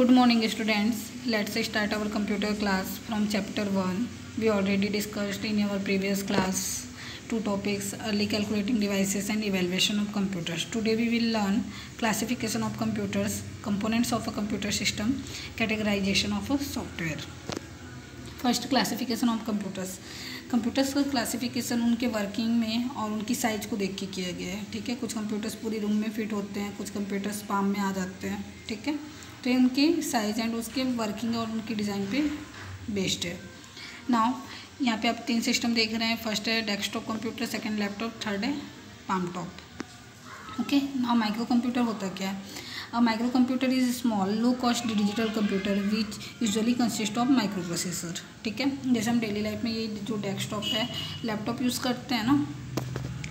Good morning students. Let's start our computer class from chapter 1. We already discussed in our previous class two topics, early calculating devices and evaluation of computers. Today we will learn classification of computers, components of a computer system, categorization of a software. First classification of computers. Computers का classification उनके working में और उनकी size को देख के किया गया है। ठीक है, कुछ कंप्यूटर्स पूरी रूम में फिट होते हैं, कुछ कंप्यूटर्स पाम में आ जाते हैं। ठीक है, तो ये उनकी साइज़ एंड उसके वर्किंग और उनकी डिज़ाइन पे बेस्ड है। नाउ यहाँ पे आप 3 सिस्टम देख रहे हैं। फर्स्ट है desktop computer, second laptop, third है palmtop. Okay, now microcomputer होता क्या है? A microcomputer is a small low cost digital computer which usually consist of microprocessor। ठीक है, जैसे हम डेली लाइफ में ये जो डेस्कटॉप है, लैपटॉप यूज़ करते हैं ना,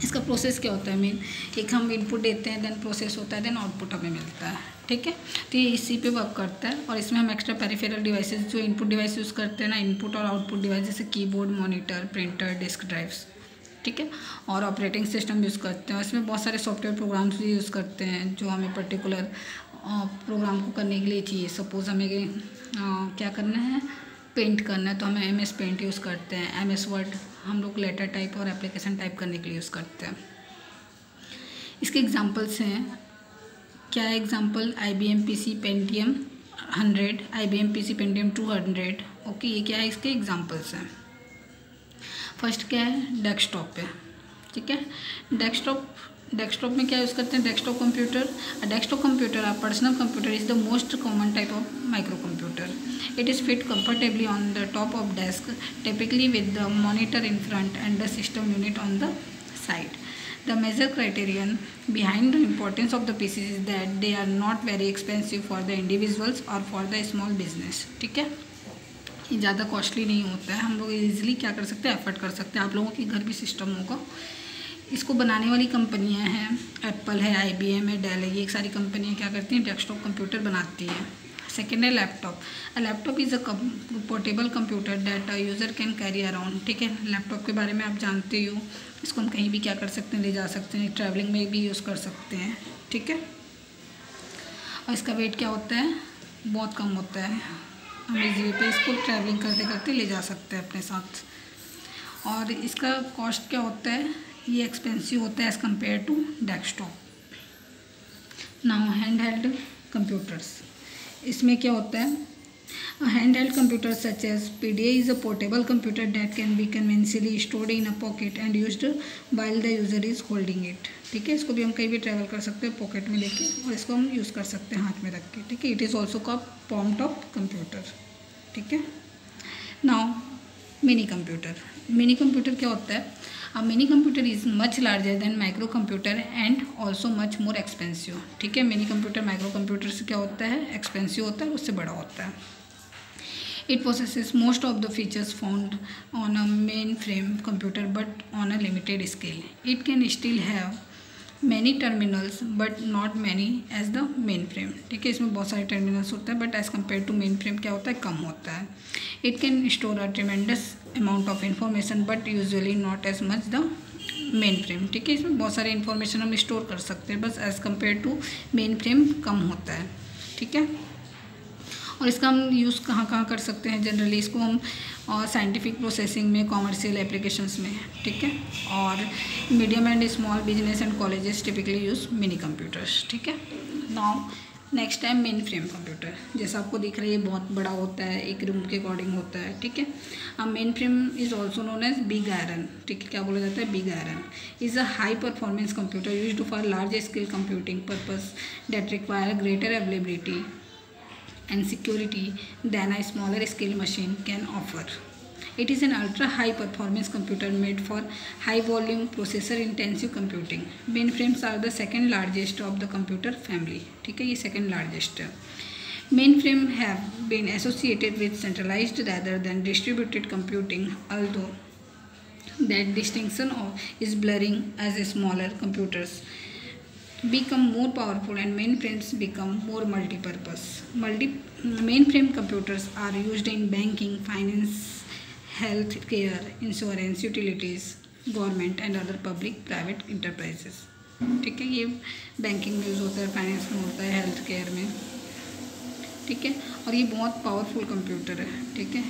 इसका प्रोसेस क्या होता है? मेन एक हम इनपुट देते हैं, देन प्रोसेस होता है, देन आउटपुट हमें मिलता है। ठीक है, तो ये इसी पे वर्क करता है। और इसमें हम एक्स्ट्रा पेरिफेरल डिवाइसेस जो इनपुट डिवाइस यूज़ करते हैं ना, इनपुट और आउटपुट डिवाइस जैसे keyboard, monitor, printer, disk drives, ठीक है, और ऑपरेटिंग सिस्टम यूज़ करते हैं। इसमें बहुत सारे सॉफ्टवेयर प्रोग्राम्स भी यूज़ करते हैं जो हमें पर्टिकुलर प्रोग्राम को करने के लिए चाहिए। सपोज़ हमें क्या करना है, पेंट करना है, तो हमें MS पेंट यूज़ करते हैं। MS वर्ड हम लोग लेटर टाइप और एप्लीकेशन टाइप करने के लिए यूज़ करते हैं। इसके एग्जांपल्स हैं, क्या है example? IBM PC Pentium 100, IBM PC Pentium 200। Okay, ये क्या है, इसके एग्जांपल्स हैं। फर्स्ट क्या है, डेस्कटॉप है। ठीक है, डेस्कटॉप में क्या यूज़ करते हैं? Desktop computer. डेस्कटॉप कंप्यूटर और personal computer is the most common type of micro computer. It is fit comfortably on the top of desk, typically with the monitor in front end the system unit on the side. The major criterion behind the importance of the PCs is that they are not very expensive for the individuals or for the small business। ठीक है, ये ज़्यादा costly नहीं होता है, हम लोग easily क्या कर सकते हैं, एफर्ट कर सकते हैं। आप लोगों के घर भी सिस्टम होगा। इसको बनाने वाली कंपनियां हैं, एप्पल है, IBM है, डेल है, ये एक सारी कंपनियां क्या करती हैं, डेस्कटॉप कंप्यूटर बनाती हैं। सेकेंड है laptop. Laptop is a portable computer that a user can carry around. ठीक है, लैपटॉप के बारे में आप जानते ही हो, इसको हम कहीं भी क्या कर सकते हैं, ले जा सकते हैं, ट्रैवलिंग में भी यूज़ कर सकते हैं। ठीक है, और इसका वेट क्या होता है, बहुत कम होता है, हम इजीली पे इसको ट्रैवलिंग करते करते ले जा सकते हैं अपने साथ। और इसका कॉस्ट क्या होता है, ये एक्सपेंसिव होता है as compare to desktop. Now hand held computers, इसमें क्या होता है, hand held computer such as PDA is a portable computer that can be conventionally stored in a pocket and used while the user is holding it. ठीक है, इसको भी हम कहीं भी ट्रैवल कर सकते हैं पॉकेट में लेके, और इसको हम यूज़ कर सकते हैं हाथ में रख के। ठीक है, it is also called palm top computer. ठीक है, now mini computer. Mini computer क्या होता है? A mini computer is much larger than micro computer and also much more expensive. ठीक है, मिनी कंप्यूटर माइक्रो कंप्यूटर से क्या होता है, एक्सपेंसिव होता है, उससे बड़ा होता है। It possesses most of the features found on a mainframe computer but on a limited scale. It can still have many terminals but not many as the mainframe। ठीक है, इसमें बहुत सारे टर्मिनल्स होते हैं, but as compare to mainframe क्या होता है, कम होता है। It can store a tremendous amount of information but usually not as much the mainframe। ठीक है, इसमें बहुत सारे इन्फॉर्मेशन हम स्टोर कर सकते हैं, बस एज़ कम्पेयर टू mainframe कम होता है। ठीक है, और इसका हम यूज़ कहाँ कहाँ कर सकते हैं? जनरली इसको हम साइंटिफिक प्रोसेसिंग में, कॉमर्शियल एप्लीकेशंस में। ठीक है, और medium and small business and colleges typically use mini computers. ठीक है, now next time main frame computer. जैसा आपको दिख रहा है, ये बहुत बड़ा होता है, एक रूम के अकॉर्डिंग होता है। ठीक है, mainframe is also known as big iron. ठीक है, क्या बोला जाता है, big iron is a high performance computer used for large scale computing purpose that require greater availability and security than a smaller scale machine can offer. It is an ultra high performance computer made for high volume processor intensive computing. Mainframes are the second largest of the computer family। ठीक है, ये second largest है। Mainframe have been associated with centralized rather than distributed computing, although that distinction is blurring as smaller computers become more powerful and mainframes become more multi-purpose. Mainframe computers are used in banking, finance, health care, insurance, utilities, government and other public private enterprises। ठीक है, ये banking में use होता है, finance में होता है, health care में। ठीक है। और ये बहुत पावरफुल कंप्यूटर है, ठीक है।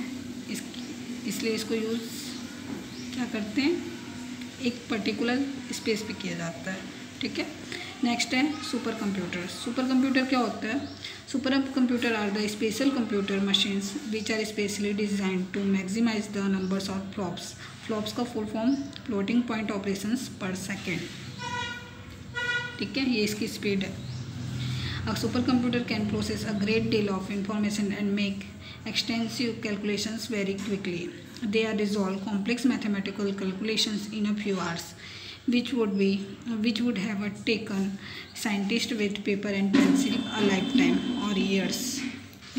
इसलिए इसको यूज़ क्या करते हैं, एक पर्टिकुलर स्पेस पे किया जाता है, ठीक है। नेक्स्ट है सुपर कंप्यूटर। सुपर कंप्यूटर क्या होता है? Supercomputer are the special computer machines which are specially design to maximize the numbers of flops. Flops का full form floating point operations per second, ठीक है। ये इसकी स्पीड है। A supercomputer can process a great deal of information and make extensive calculations very quickly. They are resolve complex mathematical calculations in a few hours, which would have taken scientists with paper and pencil a lifetime or years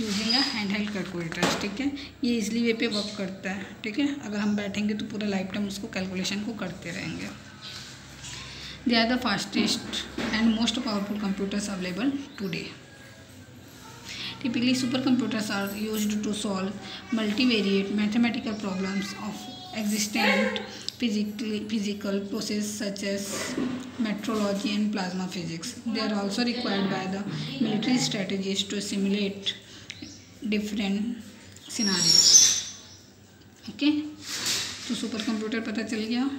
using a handheld calculator, ठीक है। ये easily वे पे work करता है, ठीक है। अगर हम बैठेंगे तो पूरा लाइफ टाइम उसको कैलकुलेशन को करते रहेंगे। They are the fastest and most powerful computers available today. Typically, supercomputers are used to solve multivariate mathematical problems of existent physical processes such as metrology and plasma physics. They are also required by the military strategies to simulate different scenarios. Okay, तो super computer पता चल गया।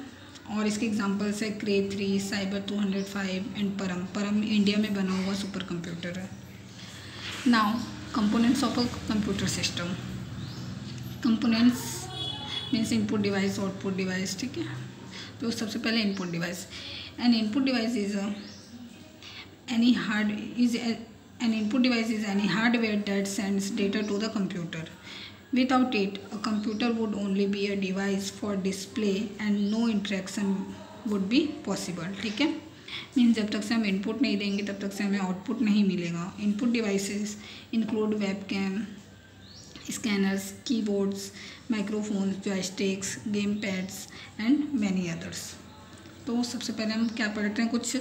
और इसके examples है Cray 3, Cyber 205 and Param India में बना हुआ सुपर कंप्यूटर है। Now components of a computer system. Components means input device, output device, ठीक है। तो सबसे पहले input device. An input device is any hardware that sends data to the computer. Without it, a computer would only be a device for display and no interaction would be possible, ठीक है। Means जब तक से हम input नहीं देंगे तब तक से हमें आउटपुट नहीं मिलेगा। Input devices include webcam, scanners, keyboards, microphones, joysticks, game pads and many others. तो सबसे पहले हम क्या पढ़ते हैं, कुछ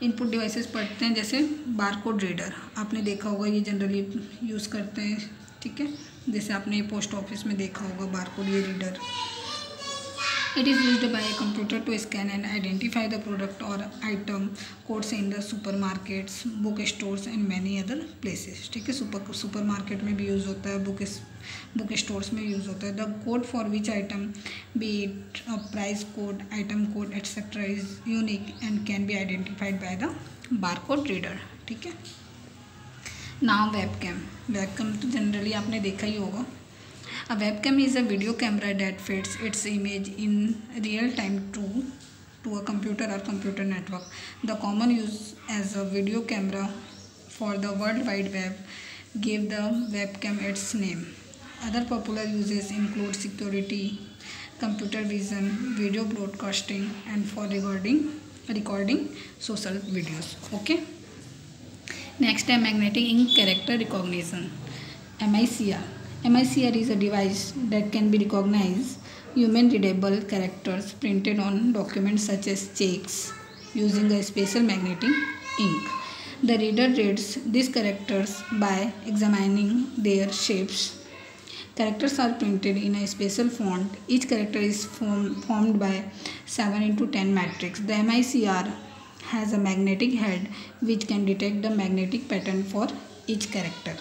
इनपुट डिवाइसेस पढ़ते हैं। जैसे बारकोड रीडर, आपने देखा होगा, ये जनरली यूज़ करते हैं, ठीक है। जैसे आपने पोस्ट ऑफिस में देखा होगा बारकोड ये reader. It is used by a computer to scan and identify the product और item codes in the supermarkets, bookstores and many other places, ठीक है। सुपर मार्केट में भी यूज़ होता है, बुक स्टोर्स में use होता है। The code for which item B it a price code, item code etcetera is unique and can be identified by the barcode reader, ठीक है। नाउ वेबकैम तो जनरली आपने देखा ही होगा। A webcam is a video camera that fits its image in real time to a computer और computer network. The common use as a video camera for the world wide web gave the webcam its name. Other popular uses include security, computer vision, video broadcasting, and for recording social videos. Okay. Next है magnetic ink character recognition, MICR. MICR is a device that can be recognize human readable characters printed on documents such as checks using a special magnetic ink. The reader reads these characters by examining their shapes. Characters are printed in a special font. Each character is formed by 7x10 matrix. The MICR has a magnetic head which can detect the magnetic pattern for each character.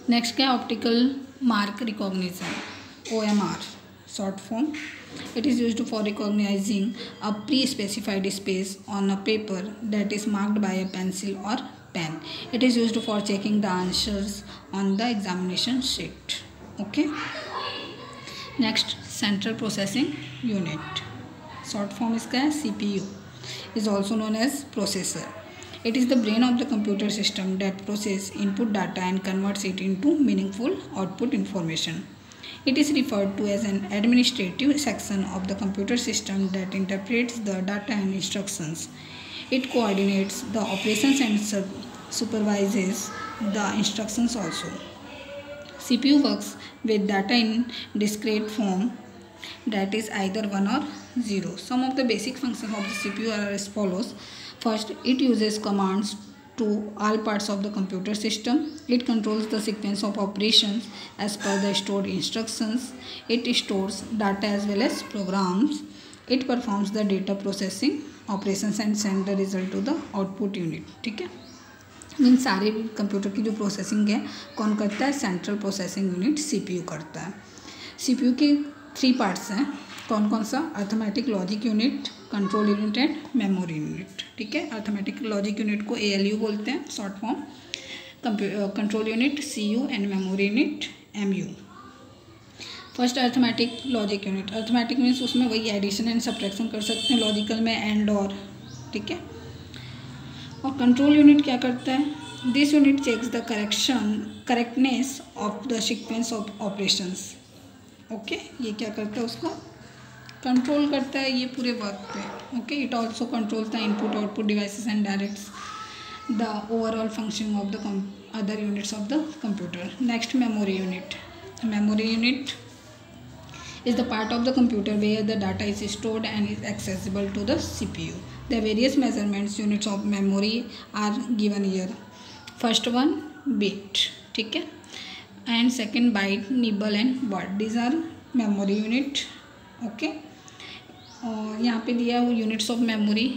Next है optical mark recognition, OMR short form. It is used for recognizing a pre-specified space on a paper that is marked by a pencil or pen. It is used for checking the answers on the examination sheet. Okay. Next, Central Processing Unit. Short form इसका है CPU. Is also known as processor. It is the brain of the computer system that processes input data and converts it into meaningful output information. It is referred to as an administrative section of the computer system that interprets the data and instructions. It coordinates the operations and supervises the instructions also. CPU works with data in discrete form, that is either 1 or 0. Some of the basic functions of the CPU are as follows. First, it uses commands to all parts of the computer system. It controls the sequence of operations as per the stored instructions. It stores data as well as programs. It performs the data processing operations and send the result to the output unit. ठीक है। Mean सारे computer की जो processing है कौन करता है, central processing unit CPU करता है। सीपीयू के 3 पार्ट्स हैं, कौन कौन सा, arithmetic logic unit, control unit and memory unit. ठीक है, अर्थमेटिक लॉजिक यूनिट को ALU बोलते हैं short form, control unit CU and memory unit MU। First arithmetic logic unit, arithmetic means उसमें वही एडिशन एंड सब्ट्रैक्शन कर सकते हैं, लॉजिकल में एंड और। ठीक है, और कंट्रोल यूनिट क्या करता है, this unit checks the correctness of the sequence of operations. Okay, ये क्या करता है, उसको कंट्रोल करता है ये पूरे वर्क पे। Okay, it also controls the input output devices and directs the overall functioning of the other units of the computer. Next memory unit, memory unit is the part of the computer where the data is stored and is accessible to the CPU. The various measurements units of memory are given here. First one bit, ठीक है, and second byte, nibble and word. These are memory unit. Okay, और यहाँ पे दिया वो units of memory,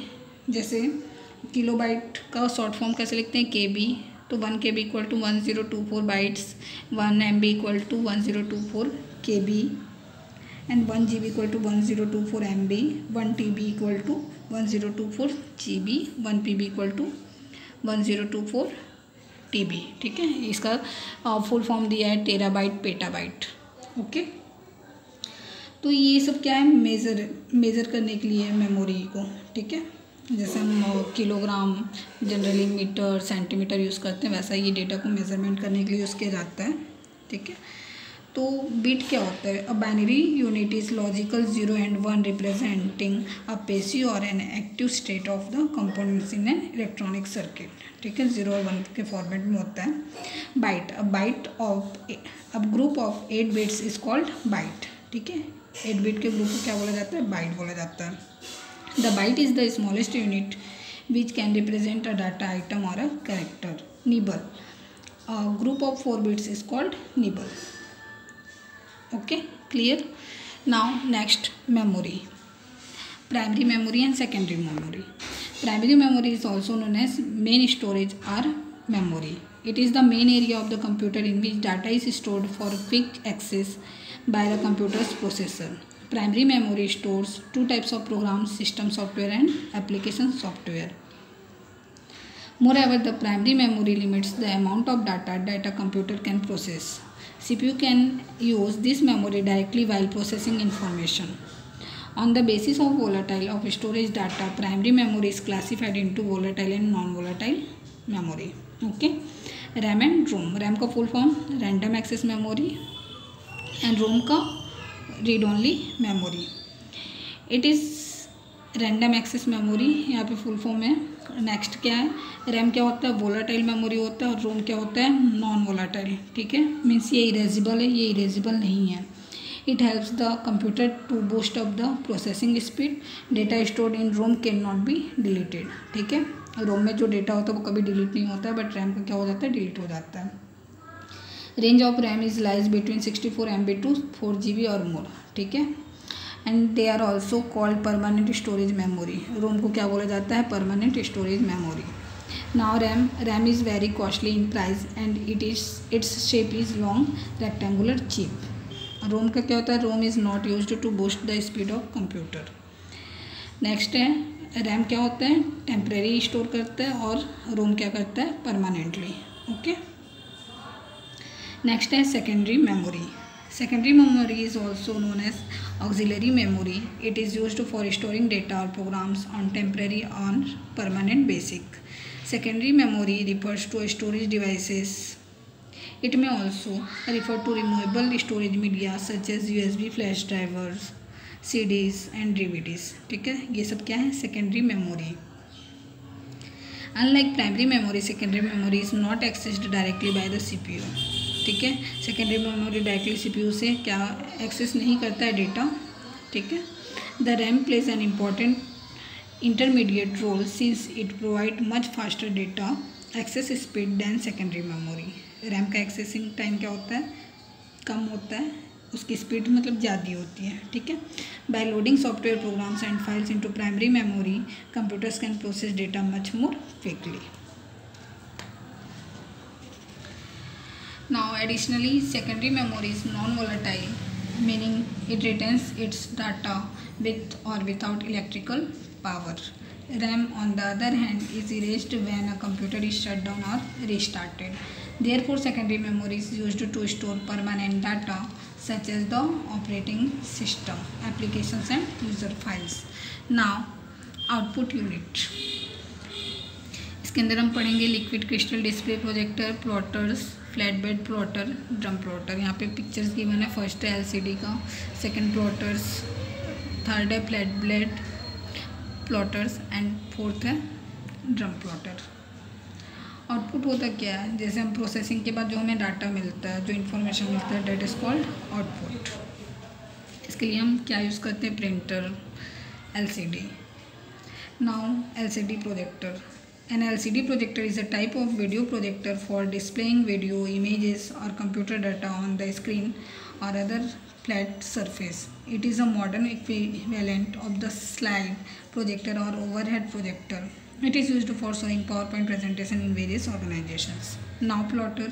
जैसे kilobyte का short form कैसे लिखते हैं, KB, तो 1 KB equal to 1024 bytes, 1 MB equal to 1024 KB and 1 GB equal to 1024 MB, 1 TB equal to 1024 GB, 1 PB equal to 1024 TB। ठीक है, इसका फुल फॉर्म दिया है टेराबाइट पेटाबाइट। ओके, तो ये सब क्या है, मेज़र करने के लिए मेमोरी को। ठीक है, जैसे हम kilogram generally metre centimetre use करते हैं, वैसा ये डेटा को मेजरमेंट करने के लिए यूज़ किया जाता है। ठीक है, तो बिट क्या होता है, a binary unit is logical 0 and 1 representing a passive और an active state of the components in an electronic circuit. ठीक है, 0 और 1 के फॉर्मेट में होता है। Byte of group of 8 bits is called byte. ठीक है, 8 बिट के ग्रुप को क्या बोला जाता है, बाइट बोला जाता है। The byte is the smallest unit which can represent a data item or a character. Nibble. A group of 4 bits is called nibble. Okay, clear? Now next, memory. Primary memory and secondary memory. Primary memory is also known as main storage or memory. It is the main area of the computer in which data is stored for quick access by the computer's processor. Primary memory stores 2 types of programs, system software and application software. Moreover, the primary memory limits the amount of data computer can process. CPU can use this memory directly while processing information. On the basis of volatile of storage data, primary memory is classified into volatile and non-volatile memory. Okay, RAM and ROM. RAM का full form random access memory and ROM का read only memory. It is random access memory, यहाँ पे full form है। Next क्या है, RAM क्या होता है, वोलाटाइल मेमोरी होता है, और रोम क्या होता है, नॉन वोलाटाइल। ठीक है, मीन्स ये इरेजिबल है, ये इरेजिबल नहीं है। It helps the computer to boost up the processing speed. Data stored in ROM can not be deleted. ठीक है, रोम में जो डेटा होता है वो कभी डिलीट नहीं होता है, बट रैम का क्या हो जाता है, डिलीट हो जाता है। Range of RAM is lies between 64 MB to 4 GB और मोर। ठीक है, and they are also called permanent storage memory. ROM को क्या बोला जाता है, permanent storage memory. Now RAM is very costly in price and its shape is long rectangular chip. ROM का क्या होता है, ROM is not used to boost the speed of computer. Next है, रैम क्या होता है, टेम्परेरी स्टोर करता है, और रोम क्या करता है, परमानेंटली। ओके, नेक्स्ट है secondary memory. Secondary memory is also known as auxiliary memory. It is used for storing data और programs on temporary on permanent basic. Secondary memory refers to storage devices. It may also refer to removable storage media such as USB flash drivers, CDs and DVDs. ठीक है, ये सब क्या है, secondary memory. Unlike primary memory, secondary memory is not accessed directly by the CPU. ठीक है, secondary memory directly CPU से क्या एक्सेस नहीं करता है डेटा. ठीक है, the RAM plays an important intermediate role since it provide much faster data access speed than secondary memory. RAM का एक्सेसिंग टाइम क्या होता है, कम होता है, उसकी स्पीड मतलब ज़्यादा होती है. ठीक है, by loading software programs and files into primary memory, computers can process data much more quickly. Now additionally, secondary memory is non-volatile, meaning it retains its data with or without electrical power. RAM, on the other hand, is erased when a computer is shut down or restarted. Therefore, secondary memory is used to store permanent data such as the operating system, applications and user files. Now, output unit. इसके अंदर हम पढ़ेंगे liquid crystal display projector, plotters, flat bed plotter, drum plotter. यहाँ पे pictures given है. First है LCD का, second plotters, third है flat bed plotters and fourth है ड्रम प्लॉटर. आउटपुट होता क्या है? जैसे हम प्रोसेसिंग के बाद जो हमें डाटा मिलता है, जो इन्फॉर्मेशन मिलता है, डेट इज कॉल्ड आउटपुट. इसके लिए हम क्या यूज़ करते हैं? Printer, LCD. Now LCD projector. An LCD projector is a type of video projector for displaying video, images or computer data on the screen or other flat surface. It is a modern equivalent of the slide projector or overhead projector. It is used for showing PowerPoint presentation in various organizations. Now plotter.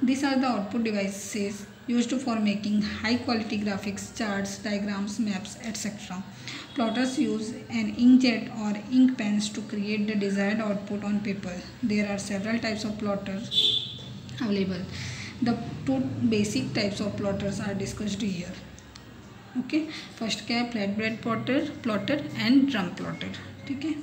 These are the output devices used for making high quality graphics, charts, diagrams, maps, etc. Plotters use an inkjet or ink pens to create the desired output on paper. There are several types of plotters available. The two basic types of plotters are discussed here. Okay, first क्या है? Flat bed plotter and drum plotter. ठीक है,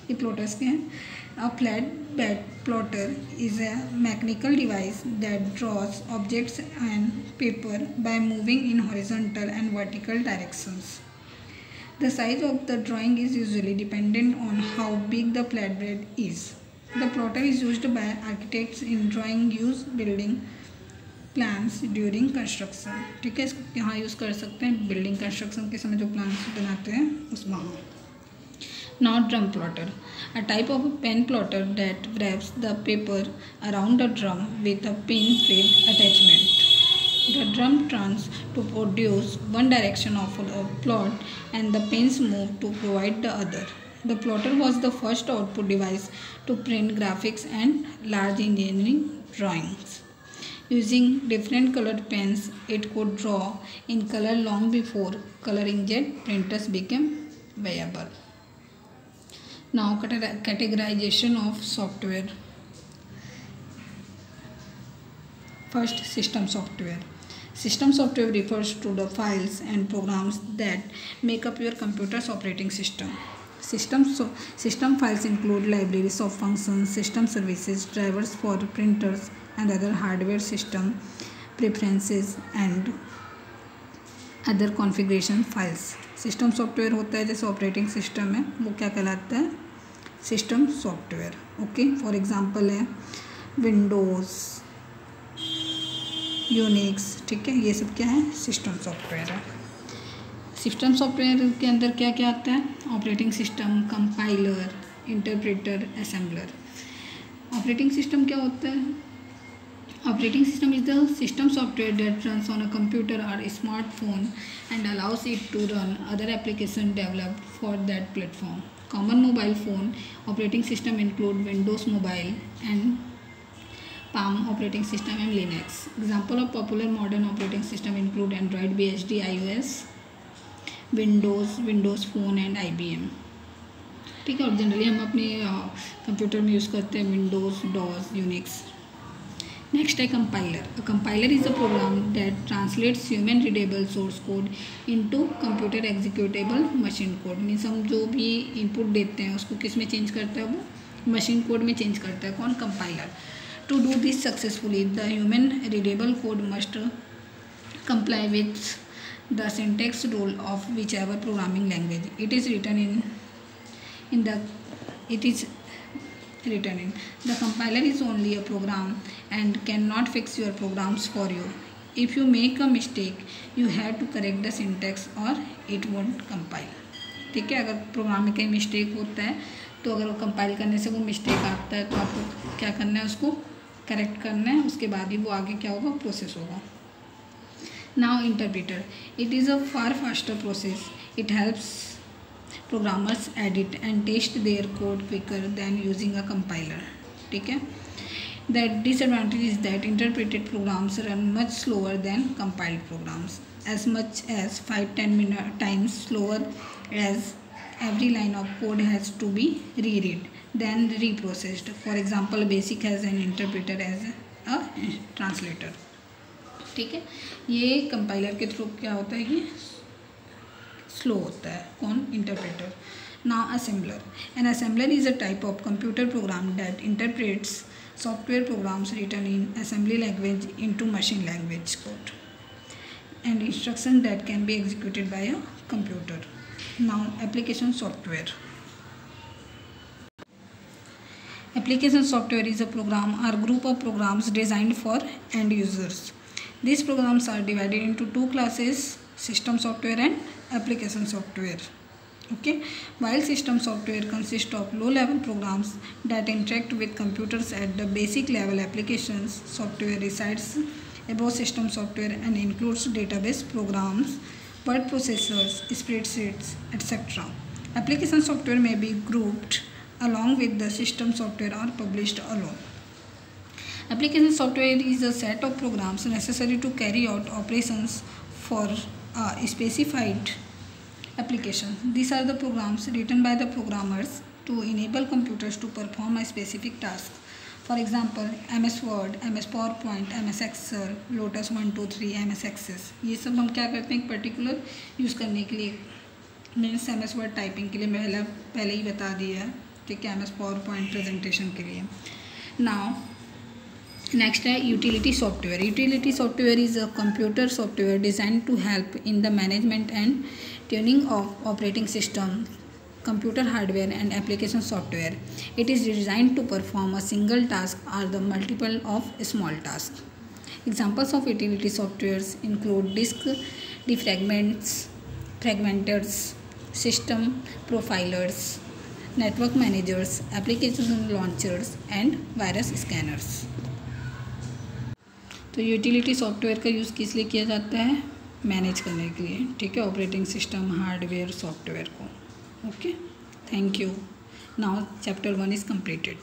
ये plotters क्या हैं? A flat bed plotter is a mechanical device that draws objects and paper by moving in horizontal and vertical directions. The size of the drawing is usually dependent on how big the flatbed is. The plotter is used by architects in drawing use building plans during construction. ठीक है, इसको यहाँ use कर सकते हैं building construction के समय जो प्लान्स बनाते हैं उसमें. Now drum plotter, a type of pen plotter that wraps the paper around the drum with a pin feed attachment. The drum turns to produce one direction of a plot and the pins move to provide the other. The plotter was the first output device to print graphics and large engineering drawings. Using different colored pens, it could draw in color long before color inkjet printers became viable. Now categorization of software. First, system software. System software refers to the files and programs that make up your computer's operating system. System files include libraries of functions, system services, drivers for printers and other hardware system preferences and other configuration files. System software होता है जैसे operating system है, वो क्या कहलाता है? System software. Okay, for example है Windows, Unix. ठीक है, ये सब क्या है? सिस्टम सॉफ्टवेयर है. सिस्टम सॉफ्टवेयर के अंदर क्या क्या आता है? Operating system, compiler, interpreter, assembler. Operating system क्या होता है? Operating system is the system software that runs on a computer और smartphone and allows it to run other application developed for that platform. Common mobile phone operating system include Windows mobile and Palm operating system and Linux. Example of popular modern operating system include Android, BSD, iOS, Windows Phone and IBM. ठीक है, और generally हम अपने computer में use करते हैं Windows, DOS, Unix. Next है compiler. A compiler is a program that translates human readable source code into computer executable machine code. Means हम जो भी इनपुट देते हैं उसको किस में चेंज करता है? वो मशीन कोड में चेंज करता है. कौन? Compiler. To do this successfully, the human readable code must comply with the syntax rule of whichever programming language it is written in. The compiler is only a program and cannot fix your programs for you. If you make a mistake, you have to correct the syntax or it won't compile. ठीक है, अगर programme में कहीं mistake होता है तो अगर वो कंपाइल करने से वो मिस्टेक आता है तो आपको क्या करना है? उसको करेक्ट करना है, उसके बाद ही वो आगे क्या होगा? प्रोसेस होगा. Now interpreter. It is a far faster process. It helps programmers edit and test their code quicker than using a compiler. ठीक है, The disadvantage is that interpreted programs run much slower than compiled programs, as much as 5-10 times slower, as every line of code has to be reread then reprocessed. For example, BASIC has an interpreter as a translator. ठीक है, ये compiler के through क्या होता है कि slow होता है. कौन? Interpreter. Now assembler. An assembler is a type of computer program that interprets software programs written in assembly language into machine language code and instructions that can be executed by a computer. Now application software. Application software is a program or group of programs designed for end users. These programs are divided into two classes: system software and application software. Okay, while system software consists of low-level programs that interact with computers at the basic level, applications software resides above system software and includes database programs, word processors, spreadsheets, etc. Application software may be grouped along with the system software or published alone. Application software is a set of programs necessary to carry out operations for a specified application. These are the programs written by the programmers to enable computers to perform a specific task. For example, MS Word, MS PowerPoint, MS Excel, Lotus 123, MS Access. ये सब हम क्या करते हैं एक particular use करने के लिए. मीन्स MS Word टाइपिंग के लिए पहले ही बता दिया है. ठीक है, MS PowerPoint प्रेजेंटेशन के लिए. नाउ नेक्स्ट है utility software. Utility software is a computer software design to help in the management and tuning of operating system, computer hardware and application software. It is designed to perform a single task or the multiple of small tasks. Examples of utility softwares include disk fragmenters, system profilers, network managers, application launchers and virus scanners. तो utility software का use किस लिए किया जाता है? Manage करने के लिए. ठीक है, ऑपरेटिंग सिस्टम, हार्डवेयर, सॉफ्टवेयर को. Okay, thank you. Now chapter 1 is completed.